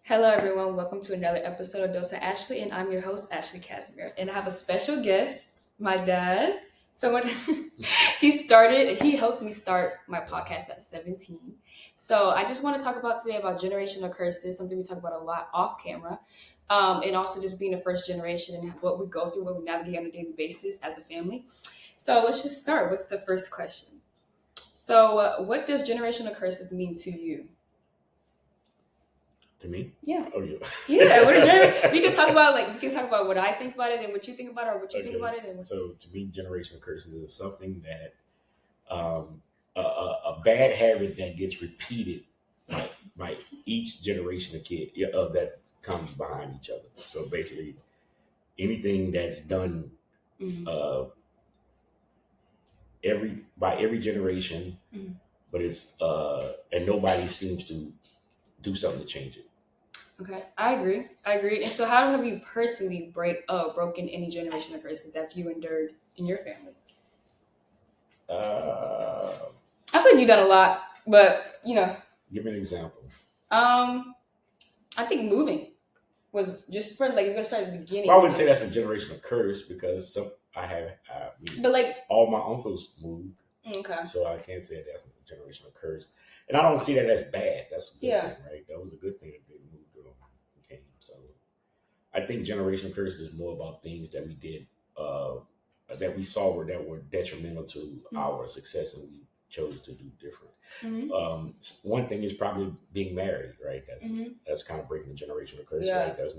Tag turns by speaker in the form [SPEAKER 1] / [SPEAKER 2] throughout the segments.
[SPEAKER 1] Hello, everyone. Welcome to another episode of Dosa Ashley, and I'm your host, Ashley Casimir. And I have a special guest, my dad. So when he helped me start my podcast at 17. So I just want to talk about today about generational curses, something we talk about a lot off camera, and also just being the first generation and what we go through, what we navigate on a daily basis as a family. So let's just start. What's the first question? So, what does generational curses mean to you?
[SPEAKER 2] To me?
[SPEAKER 1] Yeah.
[SPEAKER 2] Oh, yeah.
[SPEAKER 1] Yeah, we can talk about what I think about it and what you think about it, or what you think about it.
[SPEAKER 2] So to me, generational curses is something that a bad habit that gets repeated by each generation of kid that comes behind each other. So basically, anything that's done
[SPEAKER 1] Mhm.
[SPEAKER 2] Every generation,
[SPEAKER 1] Mhm.
[SPEAKER 2] but it's and nobody seems to do something to change it.
[SPEAKER 1] Okay, I agree. I agree. And so, how have you personally broken any generational curses that you endured in your family?
[SPEAKER 2] Uh,
[SPEAKER 1] I feel like you've done a lot, but
[SPEAKER 2] Give me an example.
[SPEAKER 1] I think moving was just for like we're gonna start at the beginning.
[SPEAKER 2] Well, I wouldn't say that's a generational curse because
[SPEAKER 1] But like,
[SPEAKER 2] all my uncles moved,
[SPEAKER 1] okay,
[SPEAKER 2] so I can't say that's a generational curse. And I don't see that as bad. That's a good
[SPEAKER 1] yeah,
[SPEAKER 2] thing, right? That was a good thing that they moved through and came. So I think generational curse is more about things that we did, that we saw that were detrimental to our success, and we chose to do different. One thing is probably being married, right? That's kind of breaking the generational curse,
[SPEAKER 1] Yeah.
[SPEAKER 2] right? There's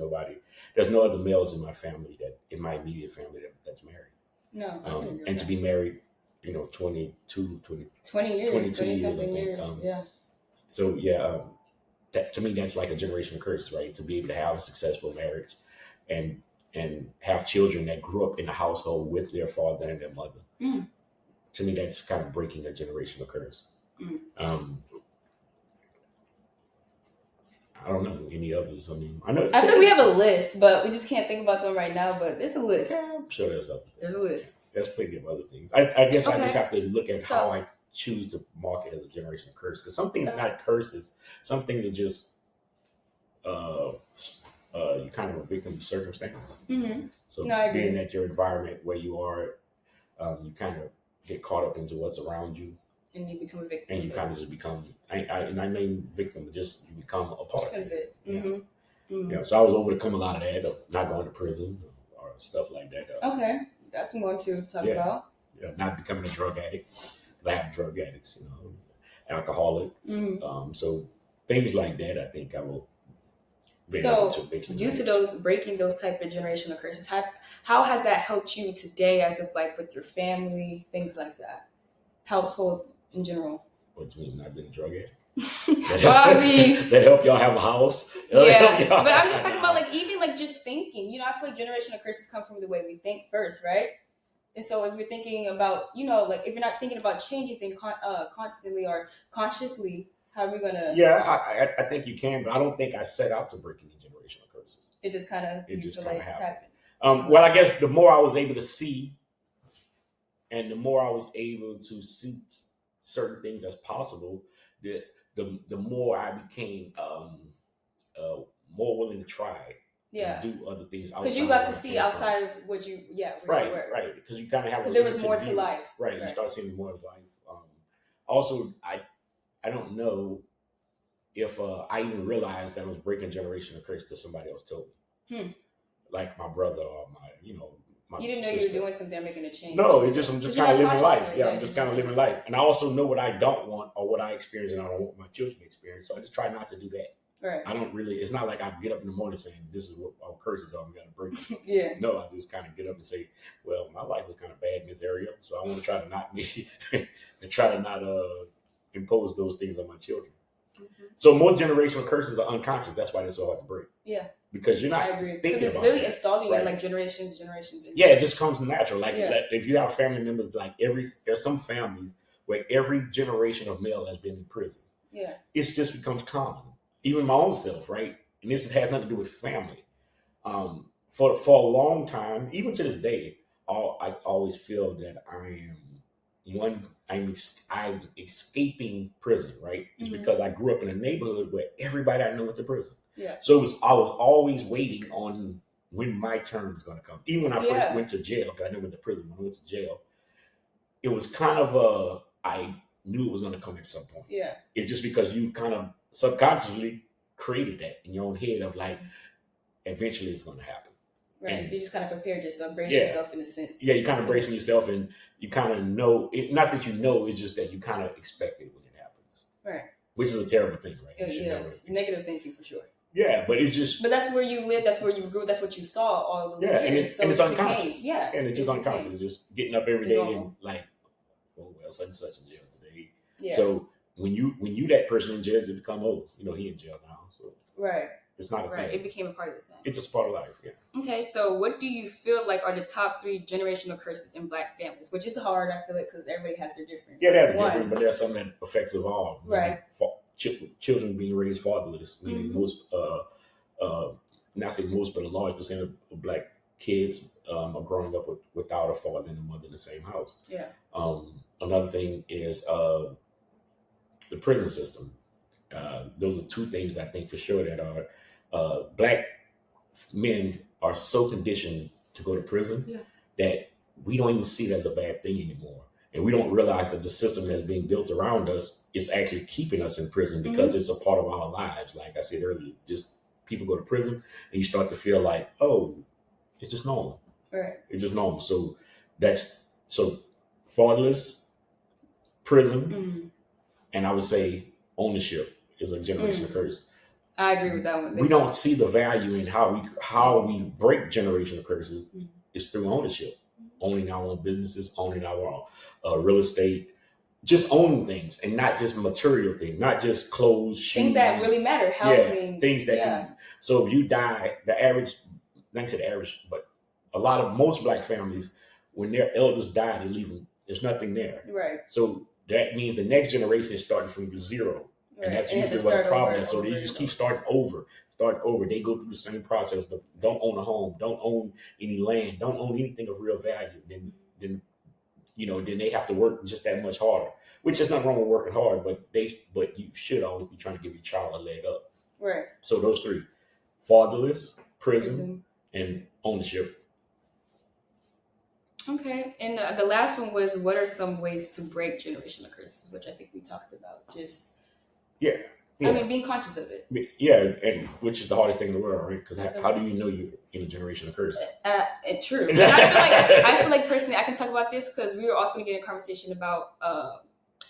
[SPEAKER 2] no other males in my family in my immediate family that's married.
[SPEAKER 1] No, I can agree with
[SPEAKER 2] And to
[SPEAKER 1] that.
[SPEAKER 2] be married, 22,
[SPEAKER 1] 20 years,
[SPEAKER 2] 22
[SPEAKER 1] 20
[SPEAKER 2] years, I
[SPEAKER 1] something
[SPEAKER 2] think.
[SPEAKER 1] years. Yeah.
[SPEAKER 2] So yeah, that to me that's like a generational curse, right? To be able to have a successful marriage, and have children that grew up in a household with their father and their mother.
[SPEAKER 1] Mm.
[SPEAKER 2] To me, that's kind of breaking a generational curse.
[SPEAKER 1] Mm.
[SPEAKER 2] I don't know any others. I mean,
[SPEAKER 1] I think we have a list, but we just can't think about them right now. But there's a list.
[SPEAKER 2] Yeah, I'm sure there's other things.
[SPEAKER 1] There's a list.
[SPEAKER 2] There's plenty of other things. I guess I
[SPEAKER 1] Okay.
[SPEAKER 2] just have to look at
[SPEAKER 1] So-
[SPEAKER 2] how I choose to mark it as a generational curse, because some things are not curses. Some things are just you're kind of a victim of circumstance.
[SPEAKER 1] Mm-hmm.
[SPEAKER 2] So
[SPEAKER 1] No, I agree.
[SPEAKER 2] being at your environment where you are, you kind of get caught up into what's around you,
[SPEAKER 1] And you become a victim.
[SPEAKER 2] and you kind of just become. I mean victim, just you become a part of it.
[SPEAKER 1] Mm-hmm. Mm-hmm.
[SPEAKER 2] Yeah. So I was overcome a lot of that, of not going to prison or stuff like that.
[SPEAKER 1] Okay, that's more to talk about.
[SPEAKER 2] Yeah, not becoming a drug addict. 'Cause I have drug addicts, alcoholics.
[SPEAKER 1] Mhm.
[SPEAKER 2] So things like that, I think I will.
[SPEAKER 1] So, due to those breaking those type of generational curses, how has that helped you today, as if like with your family, things like that, household in general?
[SPEAKER 2] What do you mean, not being a drug addict?
[SPEAKER 1] Well, I mean,
[SPEAKER 2] That help y'all have a house.
[SPEAKER 1] yeah, but I'm just talking about like even like just thinking. I feel like generational curses come from the way we think first, right? And so if you're thinking about, like if you're not thinking about changing things constantly or consciously, how are we gonna?
[SPEAKER 2] Yeah, I think you can, but I don't think I set out to break any generational curses.
[SPEAKER 1] It just kind of
[SPEAKER 2] happened. Well, I guess the more I was able to see, and the more I was able to see certain things as possible, the more I became more willing to try.
[SPEAKER 1] Yeah.
[SPEAKER 2] And do other things
[SPEAKER 1] because you got to see outside of what you
[SPEAKER 2] right, because you kind of have,
[SPEAKER 1] because there was more to life,
[SPEAKER 2] right? You start seeing more of life. Also, I don't know if I even realized that I was breaking generational curse till somebody else told me, like my brother or my
[SPEAKER 1] you didn't know
[SPEAKER 2] sister.
[SPEAKER 1] you were doing something, making a change.
[SPEAKER 2] No, I'm just kind of living life. Yeah, I'm just kind of living life, and I also know what I don't want or what I experience, and I don't want my children to experience. So I just try not to do that.
[SPEAKER 1] Right.
[SPEAKER 2] I don't really. It's not like I get up in the morning saying, "This is what our curses are. We got to break them."
[SPEAKER 1] Yeah.
[SPEAKER 2] No, I just kind of get up and say, "Well, my life was kind of bad in this area, so I want to try to not impose those things on my children." Mm-hmm. So most generational curses are unconscious. That's why they're so hard to break.
[SPEAKER 1] Yeah.
[SPEAKER 2] Because you're not.
[SPEAKER 1] I agree. Because it's really installed in you, like generations.
[SPEAKER 2] Yeah, it just comes natural. Like if you have family members, like there's some families where every generation of male has been in prison.
[SPEAKER 1] Yeah.
[SPEAKER 2] It just becomes common. Even my own self, right? And this has nothing to do with family. For a long time, even to this day, I always feel that I'm escaping prison, right? It's because I grew up in a neighborhood where everybody I know went to prison.
[SPEAKER 1] Yeah.
[SPEAKER 2] So I was always waiting on when my turn was going to come. Even when I first
[SPEAKER 1] Yeah.
[SPEAKER 2] went to jail, 'cause I never went to prison. When I went to jail, it was kind of I knew it was going to come at some point.
[SPEAKER 1] Yeah.
[SPEAKER 2] It's just because you kind of subconsciously created that in your own head of like, eventually it's going to happen.
[SPEAKER 1] Right.
[SPEAKER 2] And
[SPEAKER 1] so you just kind of prepared yourself, brace
[SPEAKER 2] Yeah.
[SPEAKER 1] yourself in a sense.
[SPEAKER 2] yeah, you kind of bracing yourself, and you kind of know it. Not that you know, it's just that you kind of expect it when it happens.
[SPEAKER 1] Right.
[SPEAKER 2] Which is a terrible thing, right? You should
[SPEAKER 1] Yeah,
[SPEAKER 2] never
[SPEAKER 1] it's negative thinking for sure.
[SPEAKER 2] Yeah, but it's just
[SPEAKER 1] But that's where you live. That's where you grew. That's what you saw all those
[SPEAKER 2] yeah,
[SPEAKER 1] years.
[SPEAKER 2] and it's
[SPEAKER 1] became-
[SPEAKER 2] unconscious.
[SPEAKER 1] yeah,
[SPEAKER 2] and it's just
[SPEAKER 1] became-
[SPEAKER 2] unconscious. It's just getting up every day and
[SPEAKER 1] Normal.
[SPEAKER 2] like, oh well, such and such in jail today.
[SPEAKER 1] Yeah.
[SPEAKER 2] So when you that person in jail, you become he in jail now. So
[SPEAKER 1] right.
[SPEAKER 2] it's not a
[SPEAKER 1] Right.
[SPEAKER 2] thing.
[SPEAKER 1] It became a part of the thing.
[SPEAKER 2] It's just part of life. Yeah.
[SPEAKER 1] Okay, so what do you feel like are the top 3 generational curses in Black families? Which is hard, I feel like, because everybody has their different
[SPEAKER 2] Yeah, they're
[SPEAKER 1] ones.
[SPEAKER 2] different, but there's something that affects us all.
[SPEAKER 1] Right.
[SPEAKER 2] Children being raised fatherless, meaning
[SPEAKER 1] Mhm.
[SPEAKER 2] most, not say most, but a large percent of Black kids are growing up without a father and a mother in the same house.
[SPEAKER 1] Yeah.
[SPEAKER 2] Another thing is the prison system. Those are 2 things I think for sure that are Black men are so conditioned to go to prison that we don't even see it as a bad thing anymore. And we don't realize that the system that's being built around us is actually keeping us in prison because it's a part of our lives. Like I said earlier, just people go to prison and you start to feel like, oh, it's just normal.
[SPEAKER 1] Right.
[SPEAKER 2] It's just normal. So fatherless, prison, and I would say ownership is a generational curse.
[SPEAKER 1] I agree with that one.
[SPEAKER 2] We don't see the value in how we break generational curses is through ownership, owning our own businesses, owning our real estate, just owning things and not just material things, not just clothes, shoes,
[SPEAKER 1] things that really matter, housing,
[SPEAKER 2] things that. So if you die, the average, not to the average, but most Black families, when their elders die, they leave them. There's nothing there.
[SPEAKER 1] Right.
[SPEAKER 2] So that means the next generation is starting from zero.
[SPEAKER 1] Right.
[SPEAKER 2] And that's usually what the problem is. So they just keep starting over. They go through the same process. Don't own a home. Don't own any land. Don't own anything of real value. Then they have to work just that much harder. Which is nothing wrong with working hard, but you should always be trying to give your child a leg up.
[SPEAKER 1] Right.
[SPEAKER 2] So those 3: fatherless, prison, and ownership.
[SPEAKER 1] Okay, and the last one was, what are some ways to break generational curses, which I think we talked about. Just
[SPEAKER 2] yeah.
[SPEAKER 1] I mean, being conscious of it.
[SPEAKER 2] Yeah, and which is the hardest thing in the world, right? Because how do you know you're in a generational curse?
[SPEAKER 1] True. And I feel like personally, I can talk about this because we were also going to get a conversation about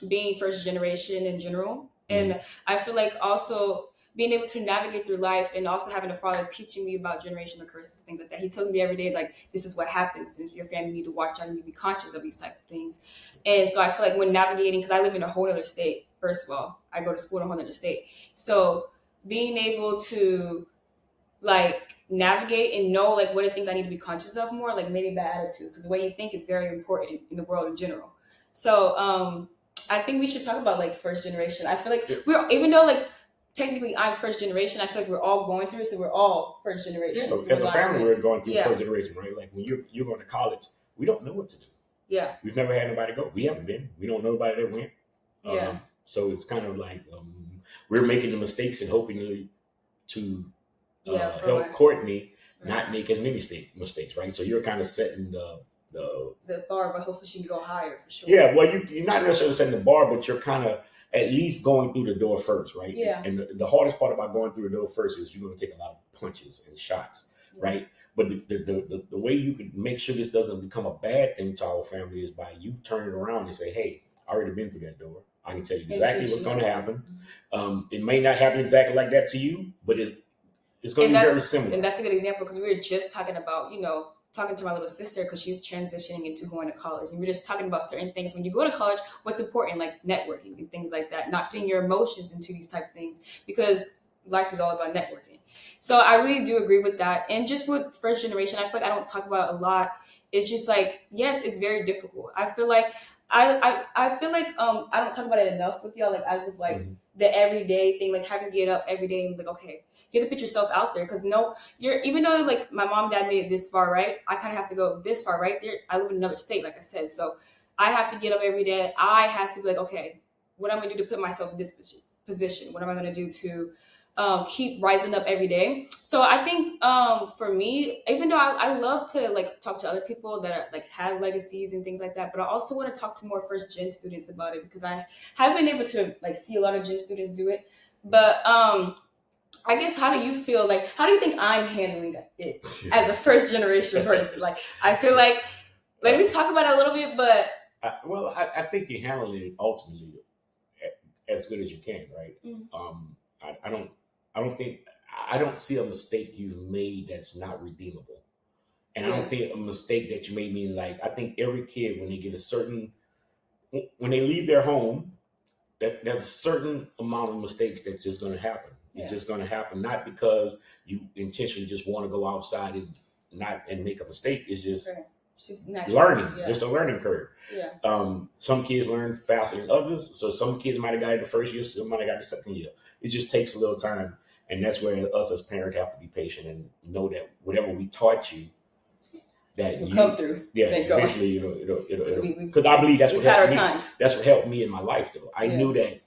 [SPEAKER 1] being first generation in general, and I feel like also being able to navigate through life and also having a father teaching me about generational curses, things like that. He tells me every day, like, this is what happens. And your family need to watch out, you need to be conscious of these type of things. And so I feel like when navigating, because I live in a whole other state, first of all, I go to school in a whole other state. So being able to like navigate and know like what are things I need to be conscious of more, like maybe bad attitude, because the way you think is very important in the world in general. So I think we should talk about like first generation. I feel like even though like technically I'm first generation, I feel like we're all going through, so we're all first generation.
[SPEAKER 2] Yeah, as a family, we're going through first generation, right? Like when you're going to college, we don't know what to do.
[SPEAKER 1] Yeah.
[SPEAKER 2] We've never had nobody go. We haven't been. We don't know nobody that went.
[SPEAKER 1] Yeah.
[SPEAKER 2] So it's kind of like we're making the mistakes and hoping to help Courtney not make as many mistakes, right? So you're kind of setting the
[SPEAKER 1] bar, but hopefully she can go higher for sure.
[SPEAKER 2] Yeah, well, you're not necessarily setting the bar, but you're kind of at least going through the door first, right?
[SPEAKER 1] Yeah.
[SPEAKER 2] And the hardest part about going through the door first is you're going to take a lot of punches and shots, right? But the way you can make sure this doesn't become a bad thing to our family is by you turning around and say, hey, I already been through that door. I can tell you exactly what's going to happen. It may not happen exactly like that to you, but it's going to be very similar.
[SPEAKER 1] And that's a good example because we were just talking about, talking to my little sister because she's transitioning into going to college. And we're just talking about certain things. When you go to college, what's important, like networking and things like that, not putting your emotions into these type of things because life is all about networking. So I really do agree with that. And just with first generation, I feel like I don't talk about it a lot. It's just like, yes, it's very difficult. I feel like I feel like I don't talk about it enough with y'all, like as if like the everyday thing, like having to get up every day and be like, okay, you have to put yourself out there because even though like my mom and dad made it this far, right? I kind of have to go this far, right? I live in another state, like I said, so I have to get up every day. I have to be like, okay, what am I going to do to put myself in this position? What am I going to do to keep rising up every day. So I think for me, even though I love to like talk to other people that are, like have legacies and things like that, but I also want to talk to more first gen students about it because I haven't been able to like see a lot of gen students do it. But I guess how do you feel like how do you think I'm handling it as a first generation person? Like I feel like we talk about it a little bit, but
[SPEAKER 2] I think you handle it ultimately as good as you can, right?
[SPEAKER 1] mm,
[SPEAKER 2] I don't I don't think I don't see a mistake you've made that's not redeemable. And I
[SPEAKER 1] yeah,
[SPEAKER 2] don't think a mistake that you made mean like I think every kid when they get a certain when they leave their home, that there's a certain amount of mistakes that's just going to happen. It's
[SPEAKER 1] yeah,
[SPEAKER 2] just going to happen not because you intentionally just want to go outside and not and make a mistake. It's just
[SPEAKER 1] right. She's natural.
[SPEAKER 2] learning,
[SPEAKER 1] Yeah,
[SPEAKER 2] just a learning curve.
[SPEAKER 1] yeah,
[SPEAKER 2] Some kids learn faster than others, so some kids might have got it the first year, some might have got it the second year. It just takes a little time, and that's where us as parents have to be patient and know that whatever we taught you, that
[SPEAKER 1] we'll come
[SPEAKER 2] you,
[SPEAKER 1] through.
[SPEAKER 2] yeah,
[SPEAKER 1] Thank God.
[SPEAKER 2] eventually,
[SPEAKER 1] So
[SPEAKER 2] because I believe that's
[SPEAKER 1] we've
[SPEAKER 2] what
[SPEAKER 1] had
[SPEAKER 2] helped
[SPEAKER 1] our
[SPEAKER 2] me.
[SPEAKER 1] times.
[SPEAKER 2] That's what helped me in my life, though. I
[SPEAKER 1] Yeah,
[SPEAKER 2] knew that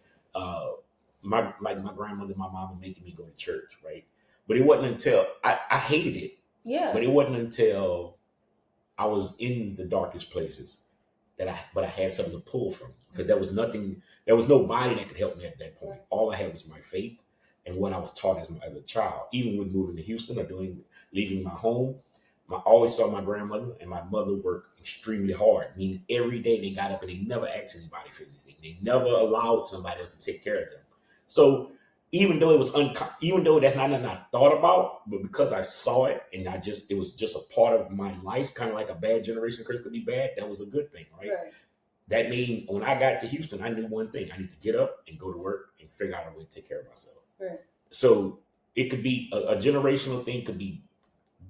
[SPEAKER 2] my grandmother, my mom were making me go to church, right? But it wasn't until I hated it,
[SPEAKER 1] yeah,
[SPEAKER 2] but it wasn't until I was in the darkest places but I had something to pull from because there was nothing, there was nobody that could help me at that point. All I had was my faith and what I was taught as a child. Even with moving to Houston or leaving my home, I always saw my grandmother and my mother work extremely hard. Meaning every day they got up and they never asked anybody for anything. They never allowed somebody else to take care of them. So even though even though that's not nothing I thought about, but because I saw it and it was just a part of my life, kind of like a bad generation curse could be bad. That was a good thing, right?
[SPEAKER 1] right.
[SPEAKER 2] That means when I got to Houston, I knew one thing: I need to get up and go to work and figure out a way to take care of myself.
[SPEAKER 1] Right.
[SPEAKER 2] So it could be a generational thing, could be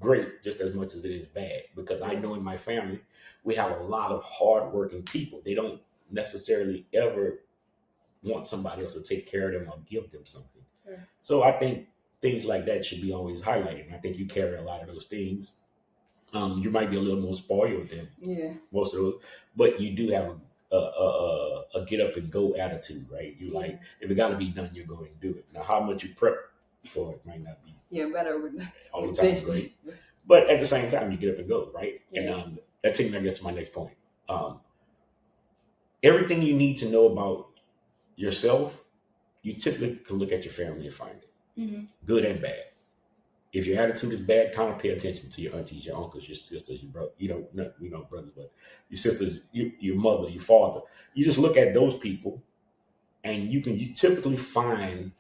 [SPEAKER 2] great just as much as it is bad because I
[SPEAKER 1] Yeah.
[SPEAKER 2] know in my family we have a lot of hardworking people. They don't necessarily ever want somebody else to take care of them or give them something.
[SPEAKER 1] Right.
[SPEAKER 2] So I think things like that should be always highlighted. And I think you carry a lot of those things. You might be a little more spoiled than
[SPEAKER 1] Yeah.
[SPEAKER 2] most of those, but you do have a get up and go attitude, right? You
[SPEAKER 1] Yeah.
[SPEAKER 2] like if it got to be done, you're going to do it. Now, how much you prep for it might not be
[SPEAKER 1] Yeah, better with
[SPEAKER 2] all the time great, but at the same time, you get up and go, right?
[SPEAKER 1] Yeah.
[SPEAKER 2] And that takes me, I guess, to my next point. Um, Everything you need to know about yourself, you typically can look at your family and find it,
[SPEAKER 1] Mm-hmm.
[SPEAKER 2] good and bad. If your attitude is bad, kind of pay attention to your aunties, your uncles, your sisters, your brother. Not brothers, but your sisters, your mother, your father. You just look at those people, and you typically find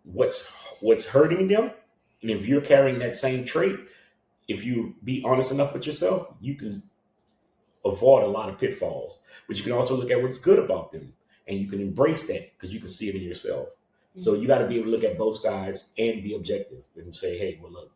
[SPEAKER 2] what's hurting them, and if you're carrying that same trait, if you be honest enough with yourself, you can avoid a lot of pitfalls. But you can also look at what's good about them, and you can embrace that because you can see it in yourself. So you got to be able to look at both sides and be objective and say, "Hey, well, look."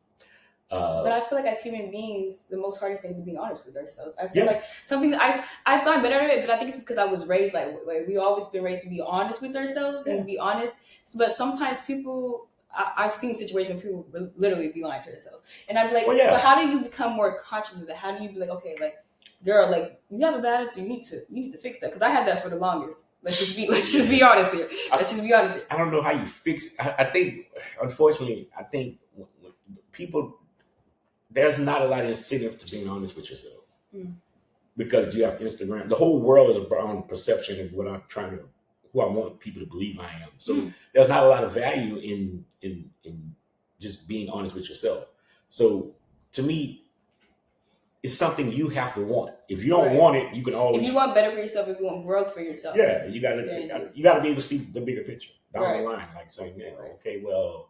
[SPEAKER 1] But I feel like as human beings, the most hardest thing is being honest with ourselves. I feel
[SPEAKER 2] Yeah.
[SPEAKER 1] like something that I've gotten better at it, but I think it's because I was raised like we always been raised to be honest with ourselves
[SPEAKER 2] Yeah.
[SPEAKER 1] and be honest. But sometimes people, I've seen situations where people literally be lying to themselves, and I'm like,
[SPEAKER 2] Well, yeah.
[SPEAKER 1] so how do you become more conscious of that? How do you be like, okay, like, girl, like you have a bad attitude, you need to fix that because I had that for the longest. Let's just be honest here. Let's just be honest here.
[SPEAKER 2] I don't know how you fix. I think, unfortunately, I think people, there's not a lot of incentive to being honest with yourself because you have Instagram. The whole world is around perception and what I'm trying to, who I want people to believe I am. So there's not a lot of value in just being honest with yourself. So to me, it's something you have to want. If you don't want it, you can always.
[SPEAKER 1] If you want better for yourself, if you want growth for yourself,
[SPEAKER 2] yeah, you gotta be able to see the bigger picture down the line, like saying, okay, well,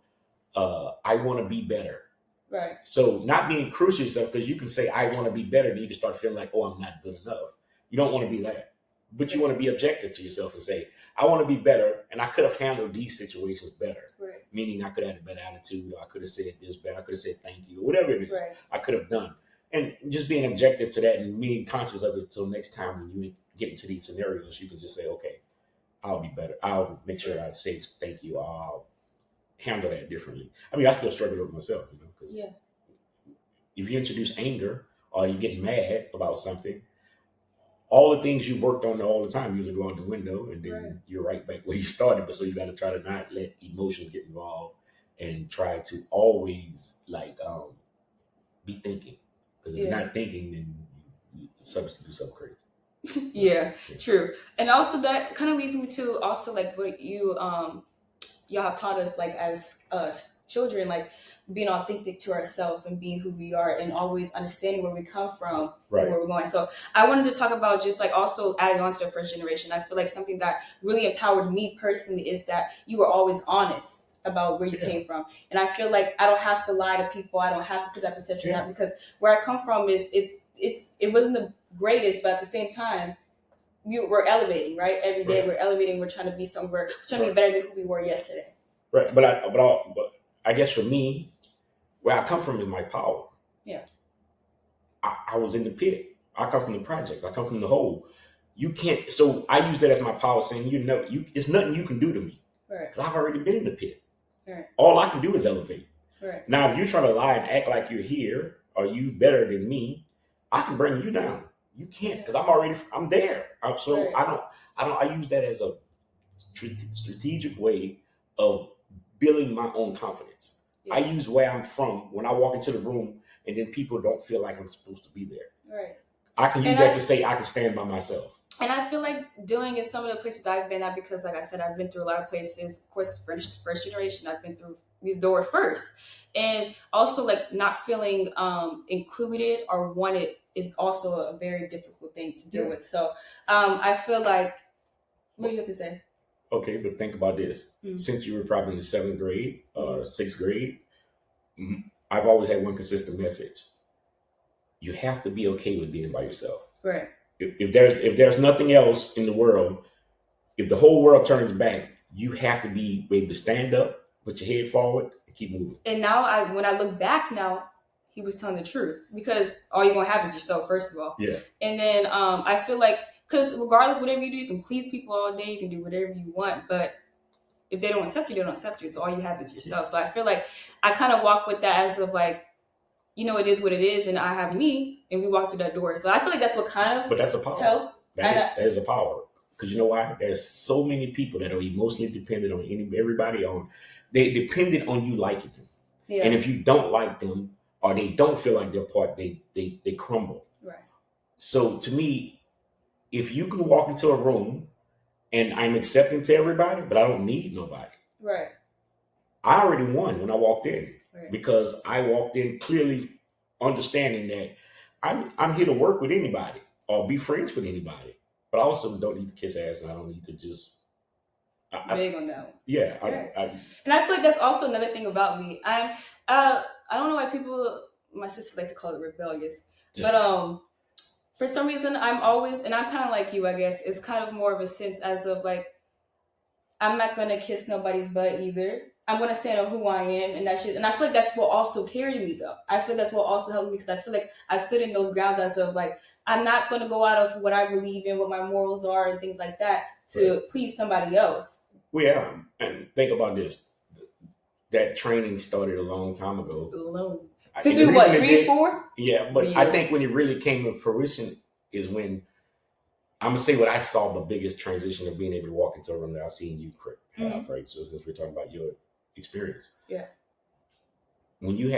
[SPEAKER 2] I want to be better.
[SPEAKER 1] Right.
[SPEAKER 2] So not being crucial to yourself because you can say I want to be better, then you can start feeling like, oh, I'm not good enough. You don't want to be that, but you want to be objective to yourself and say, I want to be better, and I could have handled these situations better. Right. Meaning I could have had a better attitude, or I could have said this better, I could have said thank you, or whatever it is. Right. I could have done. And just being objective to that and being conscious of it, so next time when you get into these scenarios, you can just say, okay, I'll be better. I'll make sure I say thank you. I'll handle that differently. I mean, I still struggle with myself, because if you introduce anger or you get mad about something, all the things you worked on all the time usually go out the window, and
[SPEAKER 1] Right.
[SPEAKER 2] then you're right back where you started. But so you got to try to not let emotions get involved, and try to always be thinking. Because if you're
[SPEAKER 1] Yeah.
[SPEAKER 2] not thinking, then you do something crazy.
[SPEAKER 1] Yeah,
[SPEAKER 2] Yeah.
[SPEAKER 1] true. And also that kind of leads me to also like what y'all have taught us like as children, like being authentic to ourselves and being who we are and always understanding where we come from
[SPEAKER 2] Right.
[SPEAKER 1] and where we're going. So I wanted to talk about just like also adding on to the first generation. I feel like something that really empowered me personally is that you were always honest about where you
[SPEAKER 2] Yeah.
[SPEAKER 1] came from. And I feel like I don't have to lie to people. I don't have to put that perception
[SPEAKER 2] Yeah.
[SPEAKER 1] out, because where I come from is it wasn't the greatest, but at the same time, we're elevating, right? Every day
[SPEAKER 2] Right.
[SPEAKER 1] we're elevating. We're trying to be somewhere. We're trying to be better than who we were yesterday.
[SPEAKER 2] Right. But I guess for me, where I come from is my power.
[SPEAKER 1] Yeah.
[SPEAKER 2] I was in the pit. I come from the projects. I come from the hole. You can't. So I use that as my power, saying it's nothing you can do to me.
[SPEAKER 1] Right.
[SPEAKER 2] Because I've already been in the pit.
[SPEAKER 1] Right.
[SPEAKER 2] All I can do is elevate.
[SPEAKER 1] Right.
[SPEAKER 2] Now, if you try to lie and act like you're here or you better than me, I can bring you down. You can't, because I'm there. So
[SPEAKER 1] Right.
[SPEAKER 2] I use that as a strategic way of building my own confidence.
[SPEAKER 1] Yeah.
[SPEAKER 2] I use where I'm from when I walk into the room, and then people don't feel like I'm supposed to be there.
[SPEAKER 1] Right.
[SPEAKER 2] I can use that to say I can stand by myself.
[SPEAKER 1] And I feel like dealing in some of the places I've been at, because like I said, I've been through a lot of places. Of course, first generation, I've been through the door first. And also like not feeling included or wanted is also a very difficult thing to deal with. So I feel like, what do you have to say?
[SPEAKER 2] Okay, but think about this.
[SPEAKER 1] Mm.
[SPEAKER 2] Since you were probably in the 7th grade, 6th grade, I've always had one consistent message. You have to be okay with being by yourself.
[SPEAKER 1] Right.
[SPEAKER 2] If there's nothing else in the world, if the whole world turns back, you have to be able to stand up, put your head forward, and keep moving.
[SPEAKER 1] And now, when I look back now, he was telling the truth, because all you're gonna have is yourself, first of all.
[SPEAKER 2] Yeah.
[SPEAKER 1] And then I feel like, because regardless, whatever you do, you can please people all day, you can do whatever you want, but if they don't accept you, they don't accept you. So all you have is yourself. Yeah. So I feel like I kind of walk with that as of like, it is what it is, and I have me, and we walk through that door. So I feel like that's what kind of.
[SPEAKER 2] But that's a power.
[SPEAKER 1] Helped.
[SPEAKER 2] That is a power, because you know why? There's so many people that are emotionally dependent on everybody. They dependent on you liking them. Yeah. And if you don't like them or they don't feel like they're part, they crumble.
[SPEAKER 1] Right.
[SPEAKER 2] So to me, if you can walk into a room and I'm accepting to everybody, but I don't need nobody.
[SPEAKER 1] Right.
[SPEAKER 2] I already won when I walked in. Right. Because I walked in clearly understanding that I'm here to work with anybody or be friends with anybody. But I also don't need to kiss ass, and I don't need to just
[SPEAKER 1] big on that one.
[SPEAKER 2] Yeah.
[SPEAKER 1] Right. And I feel like that's also another thing about me. I don't know why my sister like to call it rebellious, but for some reason I'm always, and I'm kind of like you, I guess, it's kind of more of a sense as of like, I'm not gonna kiss nobody's butt either. I'm gonna stand on who I am, and that shit. And I feel like that's what also carried me, though. I feel that's what also helped me, because I feel like I stood in those grounds as of like, I'm not gonna go out of what I believe in, what my morals are, and things like that to please somebody else.
[SPEAKER 2] Well, yeah, and think about this. That training started a long time ago.
[SPEAKER 1] Since we were what, 3, 4?
[SPEAKER 2] Yeah, but I think when it really came to fruition is when, I'm gonna say what I saw the biggest transition of being able to walk into a room that I've seen you have, right? So since we're talking about your experience.
[SPEAKER 1] Yeah.
[SPEAKER 2] When you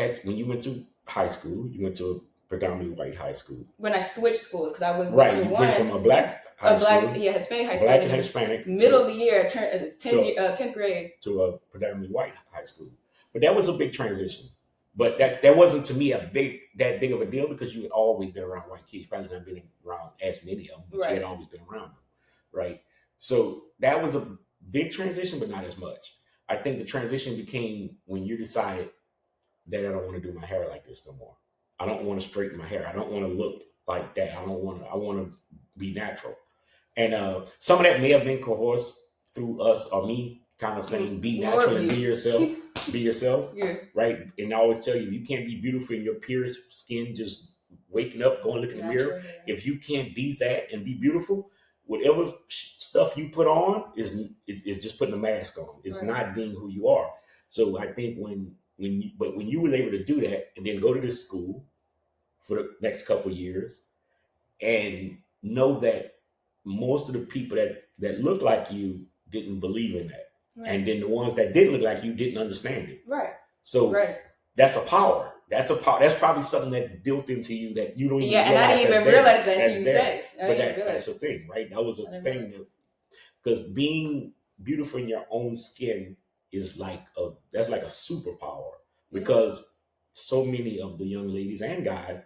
[SPEAKER 2] went to high school, you went to a predominantly white high school.
[SPEAKER 1] When I switched schools, because I was
[SPEAKER 2] right, you went from a black high school,
[SPEAKER 1] Hispanic high school,
[SPEAKER 2] black and Hispanic,
[SPEAKER 1] middle of the year, 10th grade,
[SPEAKER 2] to a predominantly white high school. But that was a big transition. But that wasn't to me that big of a deal, because you had always been around white kids. Probably not been around as many of them, but you had always been around them, right? So that was a big transition, but not as much. I think the transition became when you decided that I don't want to do my hair like this no more. I don't want to straighten my hair. I don't want to look like that. I want to be natural. And some of that may have been coerced through us or me kind of saying, be natural and be yourself. Be yourself.
[SPEAKER 1] Yeah.
[SPEAKER 2] Right? And I always tell you can't be beautiful in your purest skin, just waking up, going look in the mirror. Yeah. If you can't be that and be beautiful, whatever stuff you put on is just putting a mask on. It's not being who you are. So I think when you were able to do that and then go to this school for the next couple of years, and know that most of the people that look like you didn't believe in that.
[SPEAKER 1] Right.
[SPEAKER 2] And then the ones that didn't look like you didn't understand it.
[SPEAKER 1] Right.
[SPEAKER 2] So
[SPEAKER 1] Right.
[SPEAKER 2] that's a power. That's a power. That's probably something that's built into you that you don't even
[SPEAKER 1] Yeah, and I
[SPEAKER 2] realize
[SPEAKER 1] didn't even
[SPEAKER 2] that's there.
[SPEAKER 1] realize that
[SPEAKER 2] That's
[SPEAKER 1] until you
[SPEAKER 2] there.
[SPEAKER 1] said it. I
[SPEAKER 2] But
[SPEAKER 1] didn't realize.
[SPEAKER 2] that's the thing, right? That was
[SPEAKER 1] I
[SPEAKER 2] a
[SPEAKER 1] didn't
[SPEAKER 2] thing
[SPEAKER 1] realize.
[SPEAKER 2] because being beautiful in your own skin is that's like a superpower
[SPEAKER 1] Yeah.
[SPEAKER 2] because so many of the young ladies and guys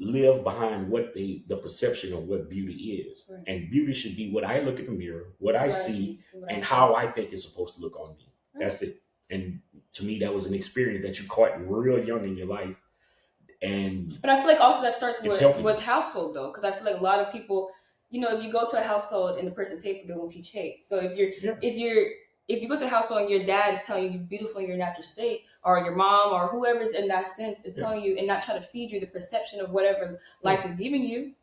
[SPEAKER 2] live behind the perception of what beauty is.
[SPEAKER 1] Right.
[SPEAKER 2] And beauty should be what I look in the mirror, what I see,
[SPEAKER 1] what
[SPEAKER 2] and
[SPEAKER 1] I
[SPEAKER 2] how
[SPEAKER 1] see.
[SPEAKER 2] I think it's supposed to look on me.
[SPEAKER 1] Right.
[SPEAKER 2] That's it. And to me, that was an experience that you caught real young in your life.
[SPEAKER 1] But I feel like also that starts
[SPEAKER 2] it's helping
[SPEAKER 1] with
[SPEAKER 2] you.
[SPEAKER 1] household though, because I feel like a lot of people, you know, if you go to a household and the person's hateful, they won't teach hate. So if you go to a household and your dad is telling you you're beautiful in your natural state, or your mom or whoever's in that sense is telling you and not trying to feed you the perception of whatever life is giving you,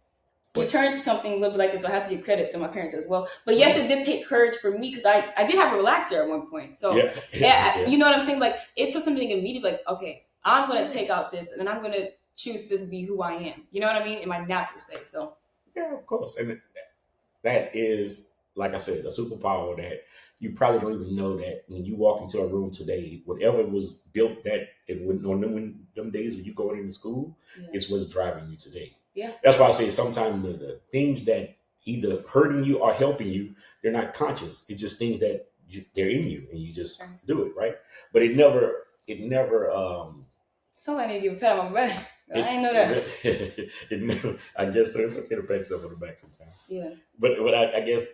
[SPEAKER 1] you turn into something a little bit like this. So I have to give credit to my parents as well. But yes, it did take courage for me because I did have a relaxer at one point. So yeah, you know what I'm saying? Like it took something immediate, like, okay, I'm going to take out this and then I'm going to choose to be who I am. You know what I mean? In my natural state. So
[SPEAKER 2] yeah, of course. And that is, like I said, a superpower that you probably don't even know that when you walk into a room today, whatever was built on them days when you going into school, is what's driving you today.
[SPEAKER 1] Yeah.
[SPEAKER 2] That's why I say sometimes the things that either hurting you or helping you, they're not conscious. It's just things that they're in you and you just do it, right? But it never
[SPEAKER 1] somebody need to give a pat on my back. I didn't know that.
[SPEAKER 2] I guess so. It's okay to pat yourself on the back sometimes.
[SPEAKER 1] Yeah.
[SPEAKER 2] But I guess,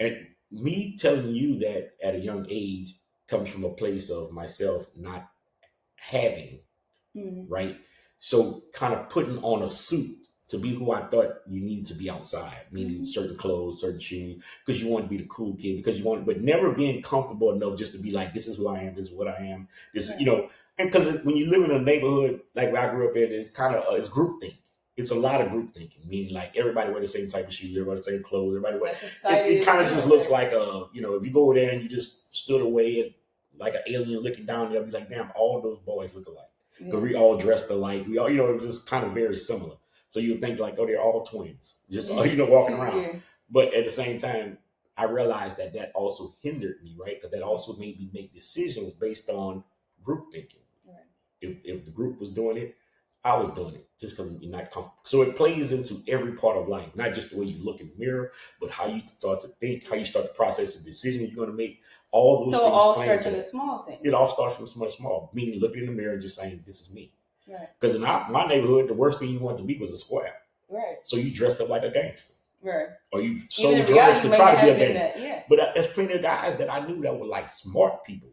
[SPEAKER 2] and me telling you that at a young age comes from a place of myself not having, right? So kind of putting on a suit to be who I thought you needed to be outside, meaning certain clothes, certain shoes, because you want to be the cool kid, but never being comfortable enough just to be like, this is who I am, this is what I am, this, you know, and because when you live in a neighborhood like where I grew up in, it's kind of, it's groupthink. It's a lot of group thinking, meaning like everybody wear the same type of shoes, everybody the same clothes, everybody wear. It kind of just looks like you know, if you go over there and you just stood away and like an alien looking down, you'll be like, damn, all those boys look alike. Because we all dressed alike. We all, you know, it was just kind of very similar. So you would think like, oh, they're all twins, just, you know, walking around. Yeah. But at the same time, I realized that also hindered me, right? Because that also made me make decisions based on group thinking. Right. If the group was doing it, I was doing it just because you're not comfortable. So it plays into every part of life, not just the way you look in the mirror, but how you start to think, how you start to process the decisions you're going to make. All those things.
[SPEAKER 1] So it all starts in the small things.
[SPEAKER 2] It all starts from small, meaning looking in the mirror and just saying, this is me.
[SPEAKER 1] Right.
[SPEAKER 2] Because in my neighborhood, the worst thing you wanted to be was a square.
[SPEAKER 1] Right.
[SPEAKER 2] So you dressed up like a gangster.
[SPEAKER 1] Right.
[SPEAKER 2] Or you sold drugs to try to be a gangster.
[SPEAKER 1] Yeah.
[SPEAKER 2] But there's plenty of guys that I knew that were like smart people.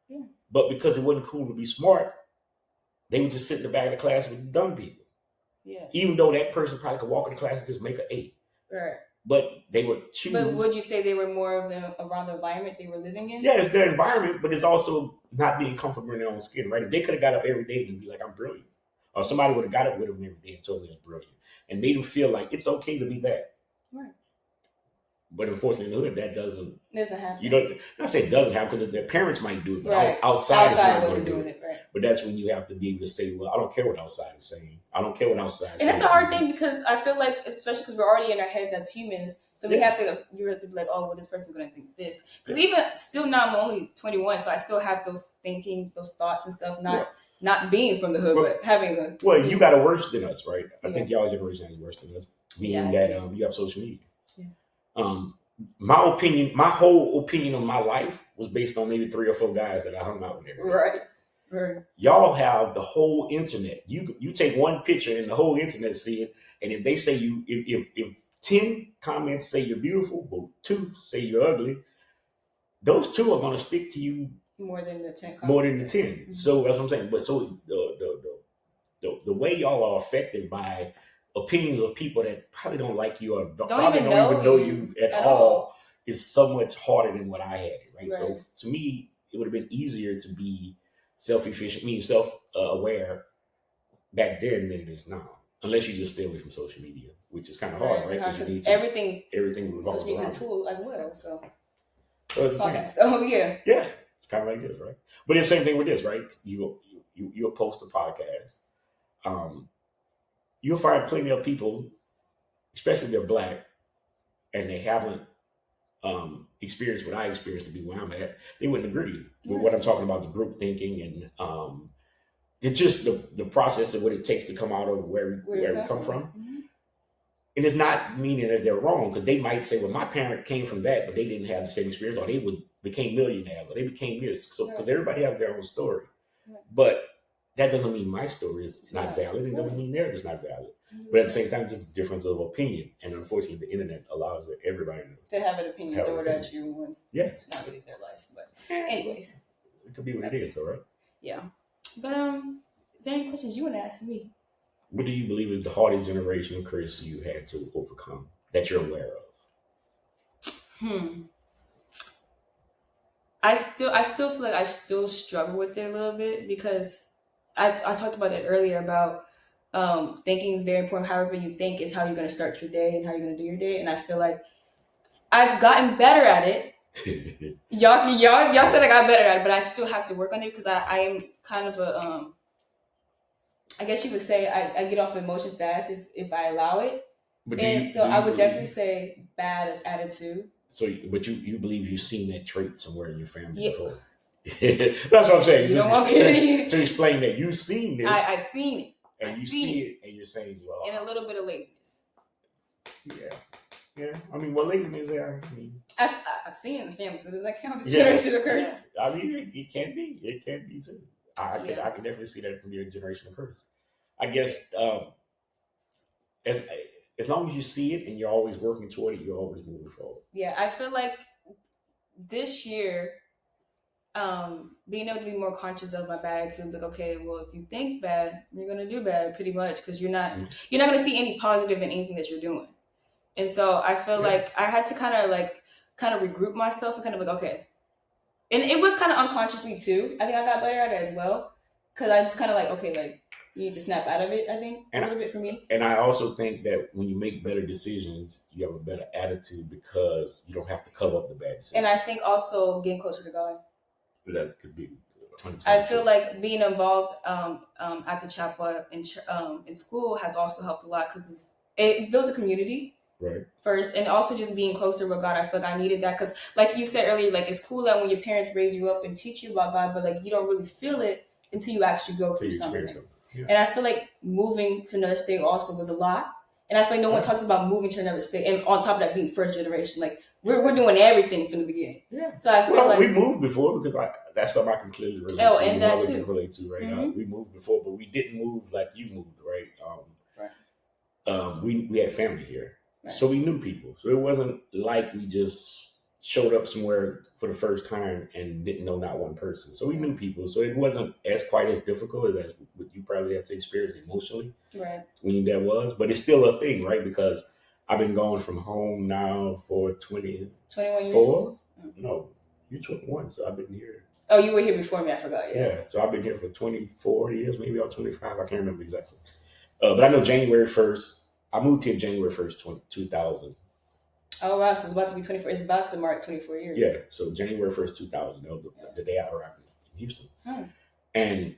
[SPEAKER 2] Yeah. But because it wasn't cool to be smart, they would just sit in the back of the class with dumb people. Yeah. Even though that person probably could walk in the class and just make an A. Right. But they would choose.
[SPEAKER 1] But would you say they were more of around the environment they were living in?
[SPEAKER 2] Yeah, it's their environment, but it's also not being comfortable in their own skin, right? If they could have got up every day and be like, I'm brilliant. Or somebody would have got up with them every day and told me I'm brilliant. And made them feel like it's okay to be that. Right. But unfortunately, in the hood, that doesn't happen. You know, not say it doesn't happen because their parents might do it, but outside wasn't doing it. Right. But that's when you have to be able to say, well, I don't care what outside is saying. I don't care what outside is saying.
[SPEAKER 1] And that's a hard thing because I feel like, especially because we're already in our heads as humans, so you have to be like, oh, well, this person's going to think this. Because even still now, I'm only 21, so I still have those thinking, those thoughts and stuff, not being from the hood, but having a...
[SPEAKER 2] Well, you got it worse than us, right? I think y'all generation is worse than us, meaning that you have social media. My opinion, my whole opinion on my life was based on maybe 3 or 4 guys that I hung out with every day. Right. Y'all have the whole internet. You take one picture and the whole internet see it. And if they say if 10 comments say you're beautiful, but 2 say you're ugly, those 2 are going to stick to you
[SPEAKER 1] more than the 10.
[SPEAKER 2] More than the 10. Mm-hmm. So that's what I'm saying. But so the way y'all are affected by opinions of people that probably don't like you or probably don't even know you at all is so much harder than what I had. Right. So to me, it would have been easier to be self-efficient, self-aware back then than it is now. Unless you just stay away from social media, which is kind of hard, right?
[SPEAKER 1] Because everything
[SPEAKER 2] revolves
[SPEAKER 1] social media is a tool as well. So
[SPEAKER 2] it's
[SPEAKER 1] podcast. Oh yeah.
[SPEAKER 2] Yeah, it's kind of like this, right? But it's the same thing with this, right? You'll post a podcast. You'll find plenty of people especially if they're black and they haven't experienced what I experienced to be where I'm at, they wouldn't agree with what I'm talking about, the group thinking and it's just the process of what it takes to come out of where we come from.
[SPEAKER 1] Mm-hmm.
[SPEAKER 2] And it's not meaning that they're wrong because they might say, well, my parent came from that, but they didn't have the same experience, or they became millionaires, or they became this. So because everybody has their own story. Right. But that doesn't mean my story is not valid. It doesn't mean theirs is not valid. Mm-hmm. But at the same time, it's just a difference of opinion. And unfortunately, the internet allows everybody
[SPEAKER 1] to have an opinion, throw it at you when it's not really their life. But anyways.
[SPEAKER 2] It could be what it is, though, right?
[SPEAKER 1] Yeah. But is there any questions you want to ask me?
[SPEAKER 2] What do you believe is the hardest generational curse you had to overcome that you're aware of?
[SPEAKER 1] I still feel like I still struggle with it a little bit because I talked about it earlier about thinking is very important. However you think is how you're going to start your day and how you're going to do your day. And I feel like I've gotten better at it. y'all said I got better at it, but I still have to work on it because I am kind of a I guess you would say I get off emotions fast if I allow it. But I would definitely say bad attitude.
[SPEAKER 2] So, but you believe you've seen that trait somewhere in your family before? That's what I'm saying. To explain that you've seen this.
[SPEAKER 1] I've seen it.
[SPEAKER 2] And you see it, and you're saying, well.
[SPEAKER 1] And a little bit of laziness.
[SPEAKER 2] Yeah. I mean, what laziness is?
[SPEAKER 1] I've seen it in the family, so does that count as generational curse?
[SPEAKER 2] I mean, it can be. It can be too. I can definitely see that it can be a generational curse. I guess as long as you see it and you're always working toward it, you're always moving forward.
[SPEAKER 1] Yeah, I feel like this year, being able to be more conscious of my bad attitude, like, okay, well, if you think bad, you're gonna do bad, pretty much, because you're not gonna see any positive in anything that you're doing. And so I feel like I had to kind of regroup myself and kind of like, okay. And it was kind of unconsciously too. I think I got better at it as well. Because I just kind of like, okay, like, you need to snap out of it, I think, a little bit for me.
[SPEAKER 2] And I also think that when you make better decisions, you have a better attitude because you don't have to cover up the bad decisions.
[SPEAKER 1] And I think also getting closer to God.
[SPEAKER 2] That could be 100%.
[SPEAKER 1] I feel like being involved at the chapel in school has also helped a lot because it builds a community.
[SPEAKER 2] Right.
[SPEAKER 1] First, and also just being closer with God. I feel like I needed that because, like you said earlier, like it's cool that when your parents raise you up and teach you about God, but like you don't really feel it until you actually go through something. Yeah. And I feel like moving to another state also was a lot. And I feel like no one talks about moving to another state, and on top of that, being first generation, like we're doing everything from the beginning.
[SPEAKER 2] Yeah.
[SPEAKER 1] So I feel like
[SPEAKER 2] we moved before because that's something I can clearly relate to.
[SPEAKER 1] And that too.
[SPEAKER 2] Relate to right now. We moved before, but we didn't move like you moved, right? We had family here. Right. So we knew people. So it wasn't like we just showed up somewhere for the first time and didn't know not one person. So we knew people. So it wasn't quite as difficult as what you probably have to experience emotionally.
[SPEAKER 1] Right.
[SPEAKER 2] When that was. But it's still a thing, right? Because I've been going from home now for 21 years. No, you're 21, so I've been here.
[SPEAKER 1] Oh, you were here before me, I forgot.
[SPEAKER 2] Yeah, so I've been here for 24 years, maybe or 25, I can't remember exactly. But I know January 1st, I moved here January 1st, 2000.
[SPEAKER 1] Oh, wow. So it's about to be 24. It's about to mark 24 years.
[SPEAKER 2] Yeah. So January 1st, 2000. That was the day I arrived in Houston. And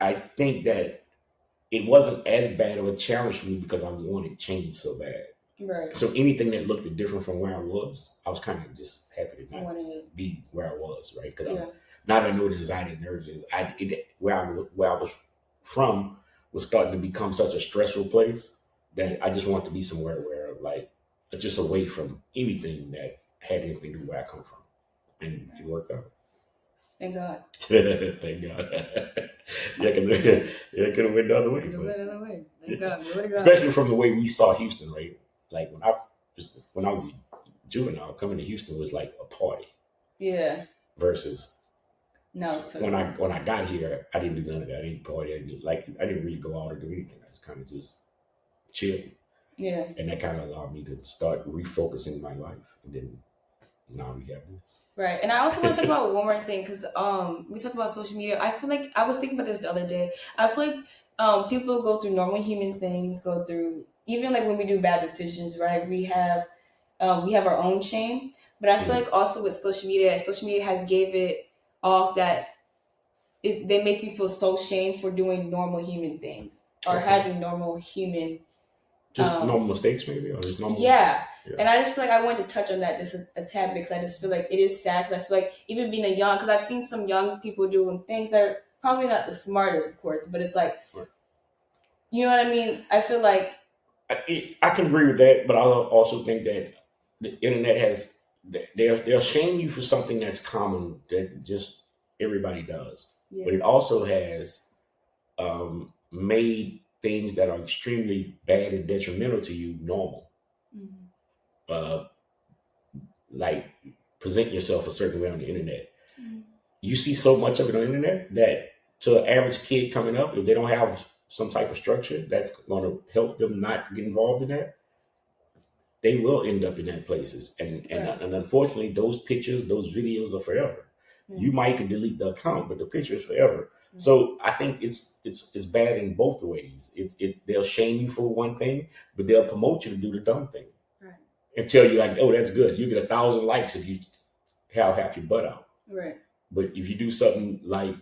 [SPEAKER 2] I think that it wasn't as bad of a challenge for me because I wanted change so bad.
[SPEAKER 1] Right.
[SPEAKER 2] So anything that looked different from where I was kind of just happy to not be where I was, right? Because now that I know the anxiety and nerves is, where I was from was starting to become such a stressful place that I just want to be somewhere where, like, just away from anything that had anything to do with where I come from. And it worked out.
[SPEAKER 1] Thank God.
[SPEAKER 2] Thank God. It could have went the other way.
[SPEAKER 1] Thank God.
[SPEAKER 2] Especially from the way we saw Houston, right? Like when I was a juvenile, coming to Houston was like a party.
[SPEAKER 1] Yeah.
[SPEAKER 2] Versus
[SPEAKER 1] no, it's
[SPEAKER 2] when I got here, I didn't do none of that. I didn't party. I didn't really go out or do anything. I just kind of just chilled.
[SPEAKER 1] Yeah.
[SPEAKER 2] And that kind of allowed me to start refocusing my life. And then now we have this.
[SPEAKER 1] Right. And I also want to talk about one more thing because we talked about social media. I feel like I was thinking about this the other day. I feel like people go through normal human things, go through even like when we do bad decisions, right? We have our own shame. But I feel like also with social media has gave it off that they make you feel so shame for doing normal human things or having normal human
[SPEAKER 2] Just
[SPEAKER 1] Um,
[SPEAKER 2] normal mistakes, maybe, or just normal.
[SPEAKER 1] yeah.
[SPEAKER 2] Yeah.
[SPEAKER 1] And I just feel like I wanted to touch on that just a tad because I just feel like it is sad because I feel like even being a young, because I've seen some young people doing things that are probably not the smartest, of course, but it's like,
[SPEAKER 2] Right.
[SPEAKER 1] you know what I mean? I feel like,
[SPEAKER 2] I can agree with that, but I also think that the internet has they'll shame you for something that's common that just everybody does, but
[SPEAKER 1] yeah,
[SPEAKER 2] it also has made things that are extremely bad and detrimental to you normal.
[SPEAKER 1] mhm,
[SPEAKER 2] Uh, like present yourself a certain way on the internet.
[SPEAKER 1] mhm,
[SPEAKER 2] You see so much of it on the internet that to an average kid coming up, if they don't have some type of structure that's going to help them not get involved in that, they will end up in that places.
[SPEAKER 1] right,
[SPEAKER 2] And unfortunately, those pictures, those videos are forever. You
[SPEAKER 1] mhm,
[SPEAKER 2] might can delete the account, but the picture is forever.
[SPEAKER 1] mhm,
[SPEAKER 2] So I think it's bad in both the ways. They'll shame you for one thing, but they'll promote you to do the dumb thing
[SPEAKER 1] right,
[SPEAKER 2] and tell you like, oh, that's good. You get 1,000 likes if you have half your butt out.
[SPEAKER 1] right.
[SPEAKER 2] But if you do something like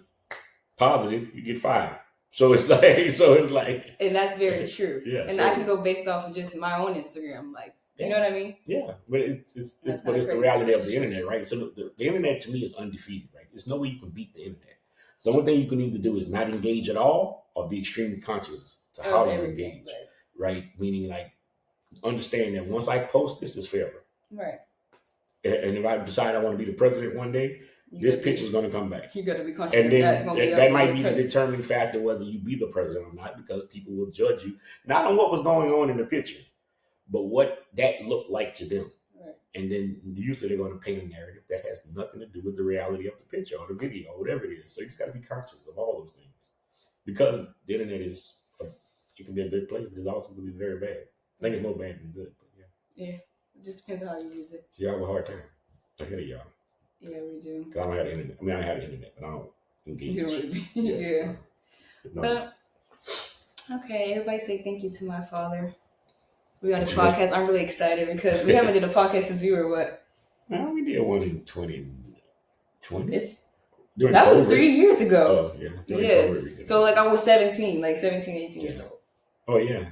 [SPEAKER 2] positive, you get 5. So it's like
[SPEAKER 1] And that's very true.
[SPEAKER 2] yeah.
[SPEAKER 1] And
[SPEAKER 2] So
[SPEAKER 1] I can go based off of just my own Instagram. Like, you know what I mean?
[SPEAKER 2] yeah, but
[SPEAKER 1] That's
[SPEAKER 2] but
[SPEAKER 1] kinda
[SPEAKER 2] it's the
[SPEAKER 1] crazy,
[SPEAKER 2] reality
[SPEAKER 1] but
[SPEAKER 2] of
[SPEAKER 1] it's
[SPEAKER 2] the
[SPEAKER 1] true.
[SPEAKER 2] internet, right? So the internet to me is undefeated, right? There's no way you can beat the internet. So the only thing you can either do is not engage at all or be extremely conscious to how
[SPEAKER 1] Of
[SPEAKER 2] you
[SPEAKER 1] everything,
[SPEAKER 2] engage, right? Meaning like understand that once I post this is forever.
[SPEAKER 1] right.
[SPEAKER 2] And if I decide I want to be the president one day,
[SPEAKER 1] You
[SPEAKER 2] this
[SPEAKER 1] gotta be,
[SPEAKER 2] picture is going to come back.
[SPEAKER 1] you gotta be conscious
[SPEAKER 2] And
[SPEAKER 1] that
[SPEAKER 2] then
[SPEAKER 1] that's gonna be
[SPEAKER 2] that
[SPEAKER 1] up
[SPEAKER 2] might
[SPEAKER 1] there
[SPEAKER 2] be the
[SPEAKER 1] present.
[SPEAKER 2] determining factor whether you be the president or not, because people will judge you not on what was going on in the picture, but what that looked like to them.
[SPEAKER 1] Right.
[SPEAKER 2] And then usually they're going to paint a narrative that has nothing to do with the reality of the picture or the video or whatever it is. So you just got to be conscious of all those things, because the internet it can be a good place, but it's also going to be very bad. I think it's more bad than good. But yeah.
[SPEAKER 1] Yeah. It just depends on how you use it.
[SPEAKER 2] So y'all have a hard time ahead of y'all.
[SPEAKER 1] Yeah, we do.
[SPEAKER 2] Because I don't have the internet. I mean, I have the internet, but I don't engage.
[SPEAKER 1] You don't really be. Yeah.
[SPEAKER 2] No.
[SPEAKER 1] But okay, everybody say thank you to my father. We got this
[SPEAKER 2] That's
[SPEAKER 1] podcast. I'm really excited because we haven't did a podcast since we were what?
[SPEAKER 2] No, we did one in 2020.
[SPEAKER 1] It's
[SPEAKER 2] During
[SPEAKER 1] that was
[SPEAKER 2] COVID.
[SPEAKER 1] 3 years ago.
[SPEAKER 2] Oh, yeah. During
[SPEAKER 1] Yeah.
[SPEAKER 2] COVID, we did
[SPEAKER 1] So
[SPEAKER 2] it.
[SPEAKER 1] like I was 17, like 17, 18 years
[SPEAKER 2] Yeah.
[SPEAKER 1] old.
[SPEAKER 2] Oh, yeah.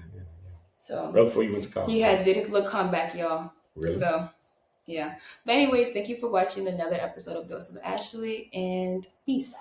[SPEAKER 1] So
[SPEAKER 2] Right before you went to college.
[SPEAKER 1] he did his little comeback, y'all.
[SPEAKER 2] Really?
[SPEAKER 1] So yeah. But anyways, thank you for watching another episode of Dose of Ashley, and peace.